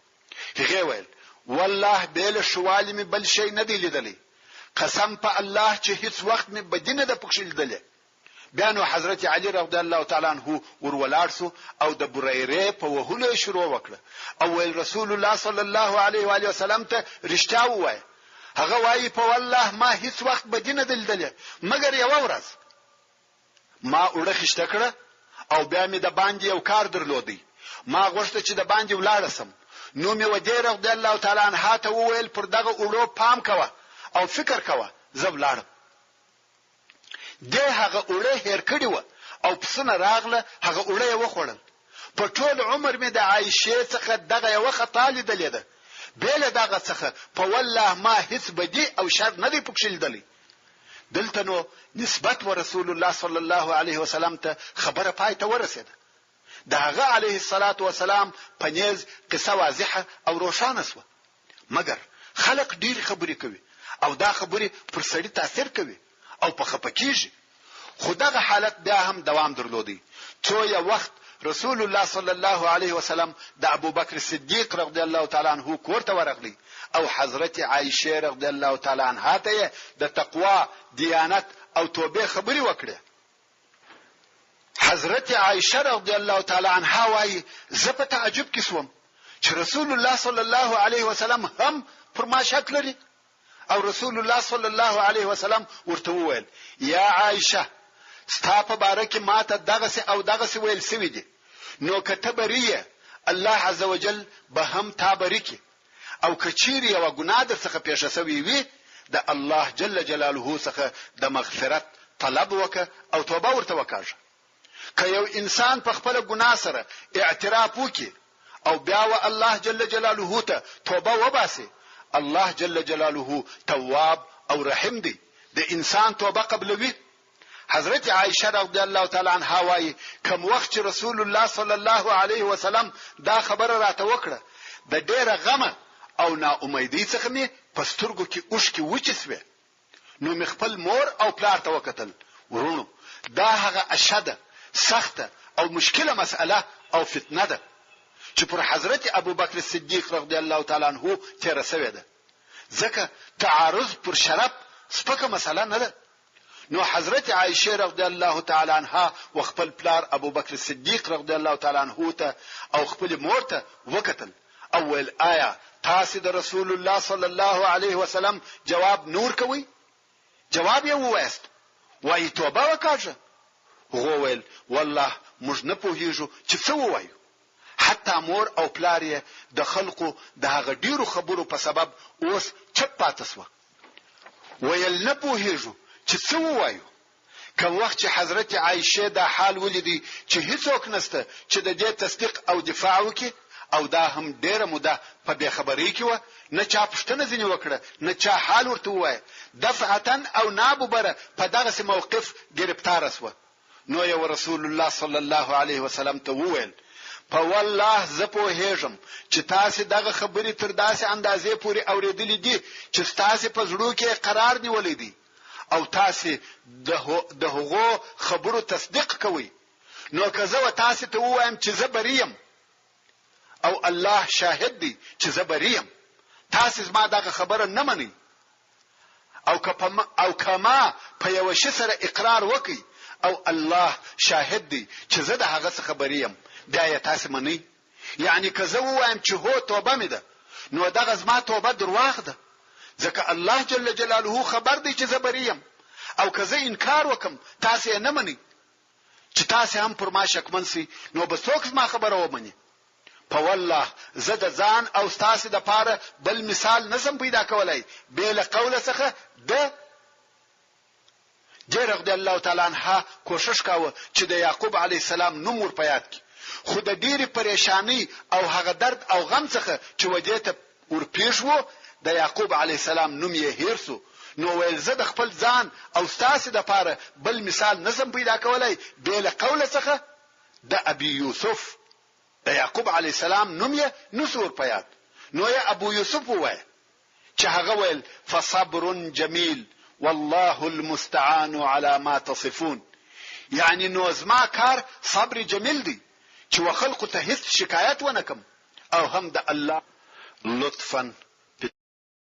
هغه ویل والله بیل شوالی می بل شی نه دی لیدلی، قسم په الله چې هیڅ وخت می بدینه د پښیل دله. بیا نو حضرت علی رضی الله تعالی عنہ ورولارسو او د بریره په وهلو شروع وکړه او ویل رسول الله صلی الله علیه و آله وسلم ته رښتیا وایي. هغه وایي په والله ما هیڅ وخت بدینه دلدله مګر یو ورځ ما اورخشته کړه او بیا می د باندې یو کار درلودي، ما غوښته چې د باندې ولاړسم. نو می ودی رضی الله تعالی عنها ته وویل پر دغه اورو پام کوه او فکر کوه زه ولاړم. د هغه اوړه هیر کړی و او پسنه راغله هغه اوړه وخوړل. په ټول عمر می د عائشه څخه دغه یو خطا لیدلې ده، بیل دغه څخه په والله ما هیڅ بدی او شر نه دی پکښل دلی. دلته نو نسبت و رسول الله صلی الله علیه وسلم ته خبره پای ته ورسېده. دغه علیه الصلاة والسلام پنيز قصه واضحه او روښانه شوه. مګر خلق ډیر خبرې کوي او دا خبرې پر سړی تاثیر کوي او په خپکیږي. خدغه حالت بیا هم دوام درلودي. څو یو وخت رسول الله صلی الله علیه وسلم د ابوبکر صدیق رضی الله تعالی عنہ کوړه ورغلی او حضرت عائشه رضی الله تعالی عنها ته د تقوا، دیانت او توبه خبري وکړه. حضرت عائشه رضی الله تعالی عنها وايي زه په تعجب کې شوم چې رسول الله صلی الله علیه وسلم هم پر ما شک لري. او رسول الله صلی الله علیه وسلم ورته وویل یا عائشه ستا په باره کې ماته دغه او دغه ویل سوي دي، نو کتبریه الله عزوجل به هم تابریکی او کچیر یو ګناه در څخه پیښه شوی وي د الله جل جلاله څخه د مغفرت طلب وکړه او توبه ورته وکړه. که یو انسان په خپل ګناه سره اعتراف وکړي او بیا و الله جل جلاله ته توبه وباسي، الله جل جلاله تواب او رحیم دی، د انسان توبه قبلوي. حضرت عائشه رضی الله تعالی عنها وايي کوم وخت رسول الله صلی الله علیه وسلم دا خبره راته وکړه د ډیره غمه او نا امیدی څخه می پسترګو کې اوښکې وچسوي. نو می خپل مور او پلار ته وکتل، ورونو دا هغه اشده سخته او مشکله مسأله او فتنه ده چې پر حضرت ابوبکر صدیق رضی الله تعالی عنہ تیر سوی ده، ځکه تعارض پر شرف سپکه مسأله نه ده. نو حضرت عائشه رضی الله تعالی عنها و خپل پلار ابوبکر صدیق رضی الله تعالی عنہ ته او خپل مور ته وکتل. اول آیا تاسو د رسول الله صلی الله علیه وسلم جواب نور کوي؟ جواب یې ووایست وای توبه وکړه. غوول والله موږ نه پوهیږو چې څه وایو. حتی مور او پلار یې د خلقو د هغه ډیرو خبرو په سبب اوس چپ پاتې شو. ویل نه پوهیږو چې څه وایو. کوم وخت چې حضرت عائشه دا حال ولیدي چې هیڅوک نسته چې د دې تصدیق او دفاع وکړي او دا هم ډیره موده په بېخبرۍ کې و، نه چا پوښتنه ځینې وکړه، نه چا حال ورته ووایه. دفعتن او ناببره په دغسې موقف ګرفتاره سوه. نو یو رسول الله صلی الله علیه وسلم ته وویل په والله زه پوهېږم چې تاسې دغه خبرې تر داسې اندازې پورې اورېدلې دي چې ستاسې په زړو کې قرار نیولی دی او تاسې د هغو خبرو تصدیق کوئ. نو که زه تاسې ته ووایم چې زه بری یم او الله شاهد دی چې زه بری یم، تاسې زما دغه خبره نه منئ او کما په یو شي سره اقرار وکئ او الله شاهد دی چې زه د هغه څخه بری یم، بیا یې تاسې منئ. یعنی که زه ووایم چې هو توبه مې ده، نو دغه زما توبه درواغ ده، ځکه الله جل جلاله خبر دی چې زه بری یم. او که زه انکار وکم تاسې یې نه منئ چې تاسې هم پر ما شکمن سئ، نو به څوک زما خبره ومني. په والله زه د ځان او ستاسې دپاره بل مثال نسم پیدا کولی بې له قوله څخه د جیر رضی الله تعالی عنها کوشش کاوه چې د یعقوب علیه السلام نوم ور په یاد کړي، خو د ډېرې پریشانی او هغه درد او غم څخه چې وجې ته ور پیښ و د یعقوب علیه السلام نوم یې هیر سو. نو ویل زه د خپل ځان او ستاسې دپاره بل مثال نسم پیدا کولی بې له قوله څخه د ابي یوسف. د یعقوب علیه السلام نوم یې نسو ور په یاد، نو یې ابو یوسف وویل چې هغه ویل فصبر جمیل والله المستعان على ما تصفون. یعنی نو زما کار صبر جمیل دی چې وخلقو ته هیڅ شکایت ونه کم او هم د الله لطفا